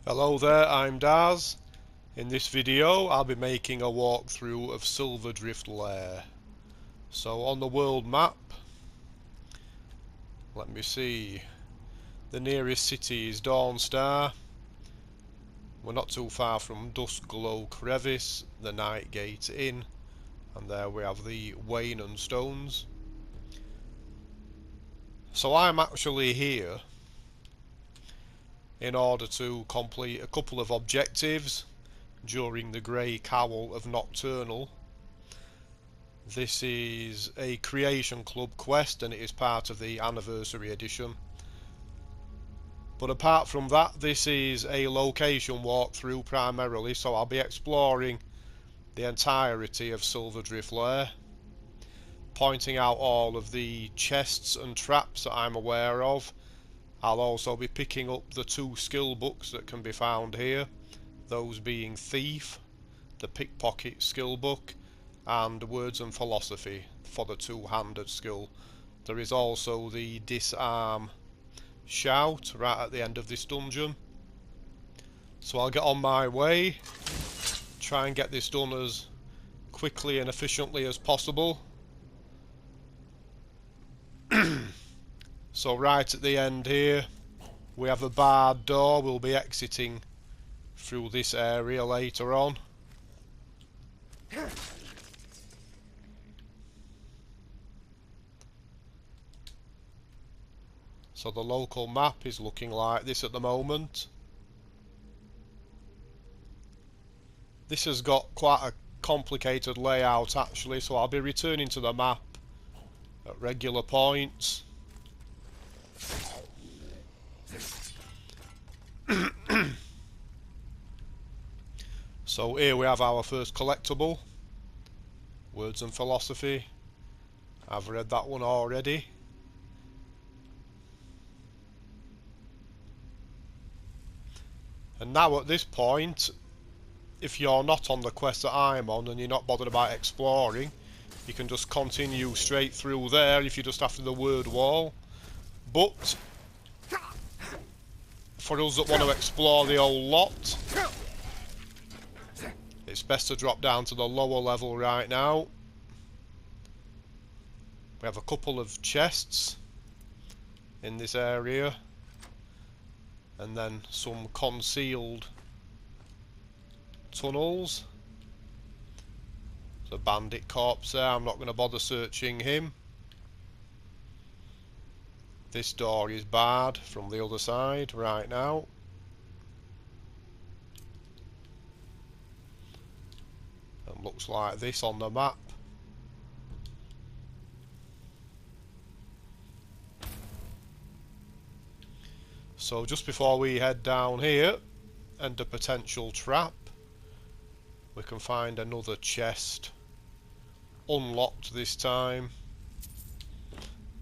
Hello there, I'm Daz. In this video I'll be making a walkthrough of SILVERDRIFT LAIR. So on the world map, let me see, the nearest city is Dawnstar. We're not too far from Duskglow Crevice, the Nightgate Inn, and there we have the Wain and Stones. So I'm actually here in order to complete a couple of objectives during the Grey Cowl of Nocturnal. This is a Creation Club quest and it is part of the Anniversary Edition. But apart from that, this is a location walkthrough primarily, so I'll be exploring the entirety of SILVERDRIFT LAIR, pointing out all of the chests and traps that I'm aware of. I'll also be picking up the 2 skill books that can be found here, those being Thief, the Pickpocket skill book, and Words and Philosophy for the 2-handed skill. There is also the Disarm shout right at the end of this dungeon. So I'll get on my way, try and get this done as quickly and efficiently as possible. So right at the end here we have a barred door. We'll be exiting through this area later on. So the local map is looking like this at the moment. This has got quite a complicated layout actually, so I'll be returning to the map at regular points. So here we have our first collectible, Words and Philosophy. I've read that one already. And now at this point, if you're not on the quest that I'm on and you're not bothered about exploring, you can just continue straight through there if you're just after the word wall. But for us that want to explore the whole lot, it's best to drop down to the lower level right now. We have a couple of chests in this area, and then some concealed tunnels. There's a bandit corpse there, I'm not going to bother searching him. This door is barred from the other side right now. And looks like this on the map. So just before we head down here and a potential trap, we can find another chest, unlocked this time.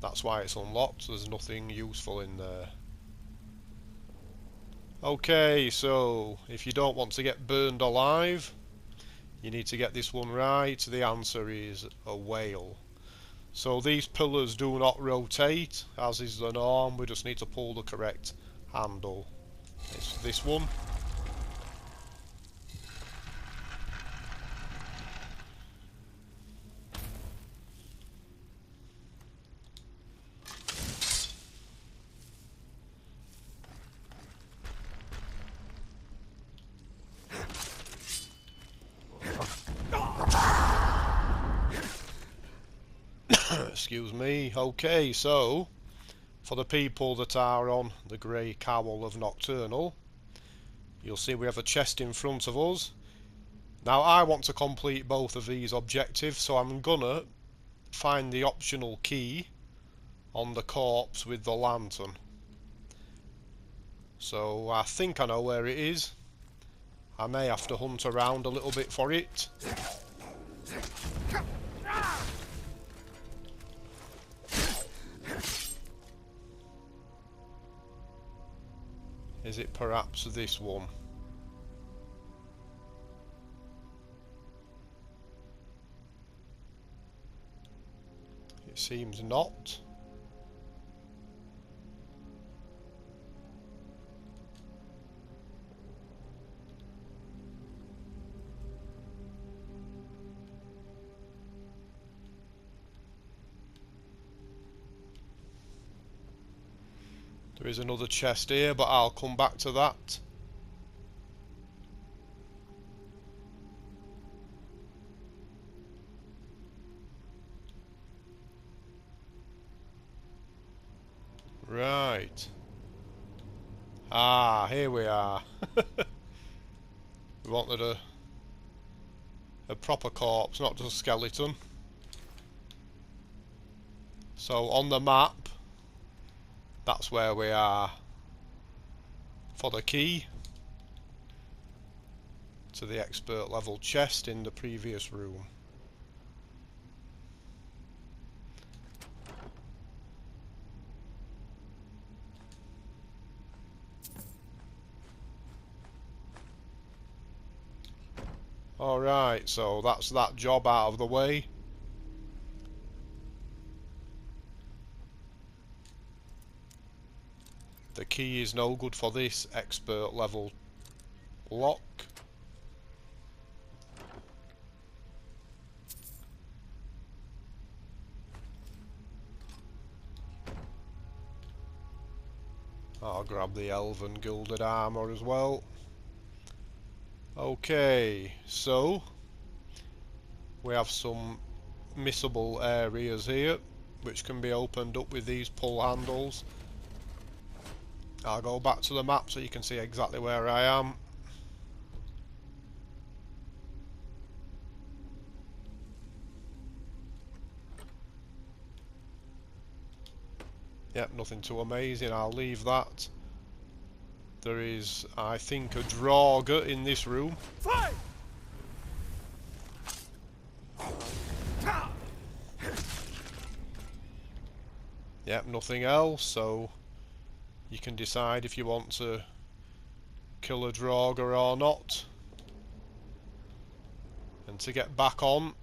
That's why it's unlocked, there's nothing useful in there. Okay, so if you don't want to get burned alive, you need to get this one right. The answer is a whale. So these pillars do not rotate, as is the norm. We just need to pull the correct handle. It's this one. Excuse me. Okay, so for the people that are on the Grey Cowl of Nocturnal, you'll see we have a chest in front of us. Now I want to complete both of these objectives, so I'm gonna find the optional key on the corpse with the lantern. So I think I know where it is. I may have to hunt around a little bit for it. Is it perhaps this one? It seems not. There is another chest here, but I'll come back to that. Right. Ah, here we are. We wanted a proper corpse, not just a skeleton. So on the map, that's where we are for the key to the expert level chest in the previous room. Alright, so that's that job out of the way. The key is no good for this expert level lock. I'll grab the elven gilded armor as well. Okay, so we have some missable areas here which can be opened up with these pull handles. I'll go back to the map so you can see exactly where I am. Yep, nothing too amazing, I'll leave that. There is, I think, a Draugr in this room. Fight! Yep, nothing else, so you can decide if you want to kill a Draugr or not. And to get back on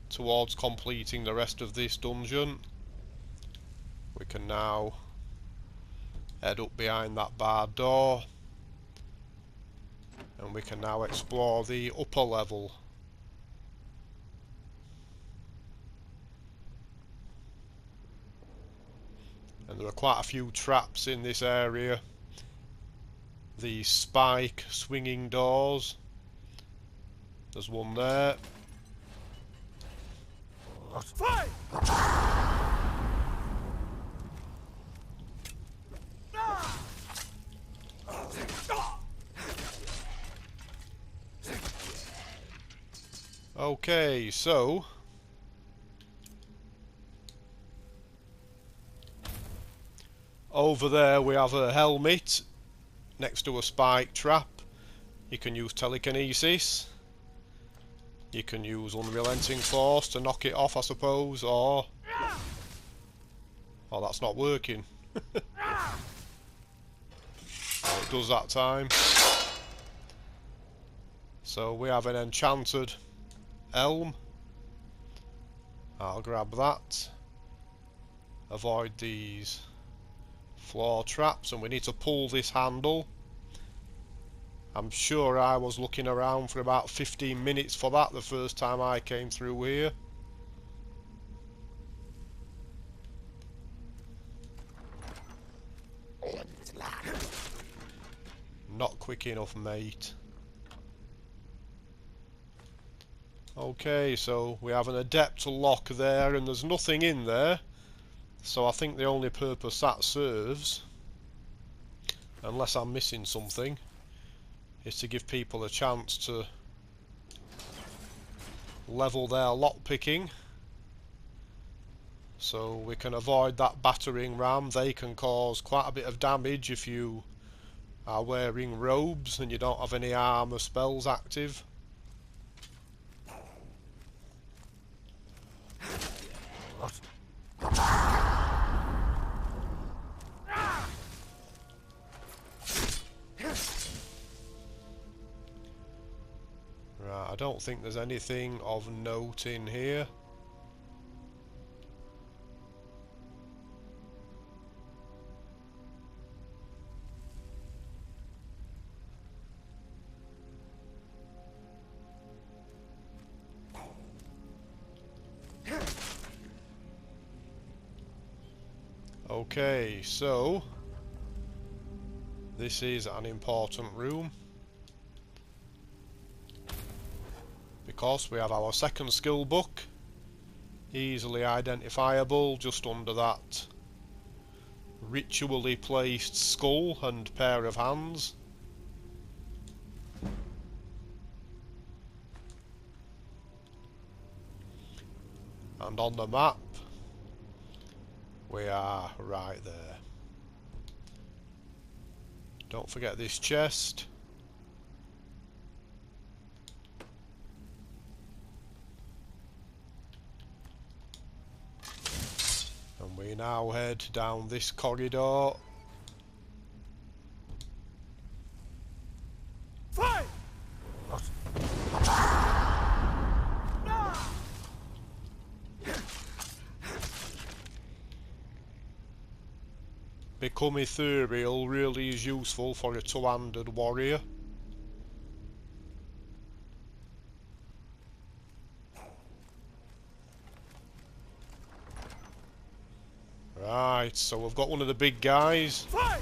towards completing the rest of this dungeon, we can now head up behind that barred door and we can now explore the upper level. And there are quite a few traps in this area. The spike swinging doors. There's one there. Fight! Okay, so over there we have a helmet next to a spike trap. You can use telekinesis. You can use unrelenting force to knock it off, I suppose, or... Oh, that's not working. Well, it does that time. So we have an enchanted elm. I'll grab that. Avoid these floor traps, and we need to pull this handle. I'm sure I was looking around for about 15 minutes for that the first time I came through here. Not quick enough, mate. Okay, so we have an adept lock there, and there's nothing in there. So I think the only purpose that serves, unless I'm missing something, is to give people a chance to level their lockpicking. So we can avoid that battering ram. They can cause quite a bit of damage if you are wearing robes and you don't have any armor spells active. Right, I don't think there's anything of note in here. Okay, so this is an important room because we have our second skill book, easily identifiable, just under that ritually placed skull and pair of hands. And on the map we are right there. Don't forget this chest. And we now head down this corridor. Fight! Become ethereal really is useful for a two-handed warrior. Right, so we've got one of the big guys. Fight!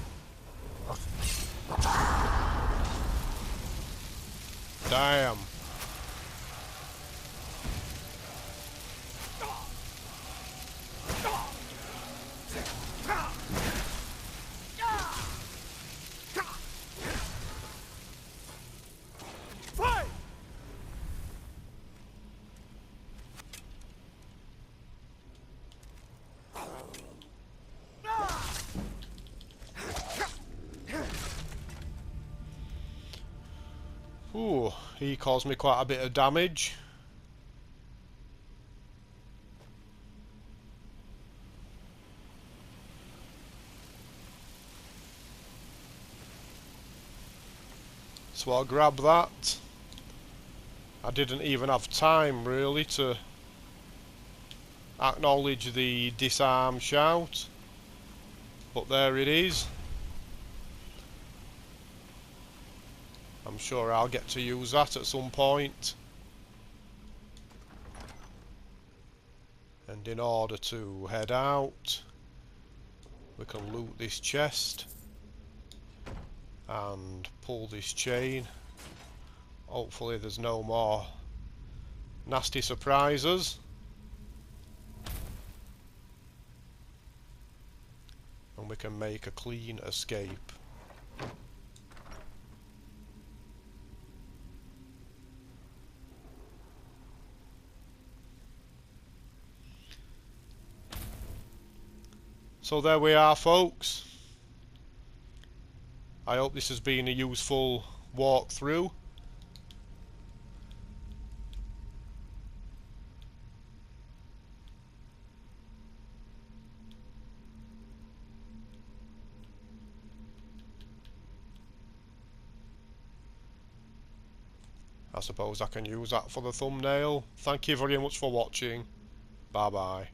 Damn. Fight! Ooh, he caused me quite a bit of damage. So I'll grab that. I didn't even have time really to acknowledge the disarm shout, but there it is. I'm sure I'll get to use that at some point. And in order to head out, we can loot this chest and pull this chain. Hopefully there's no more nasty surprises. And we can make a clean escape. So there we are, folks. I hope this has been a useful walkthrough. I suppose I can use that for the thumbnail. Thank you very much for watching. Bye bye.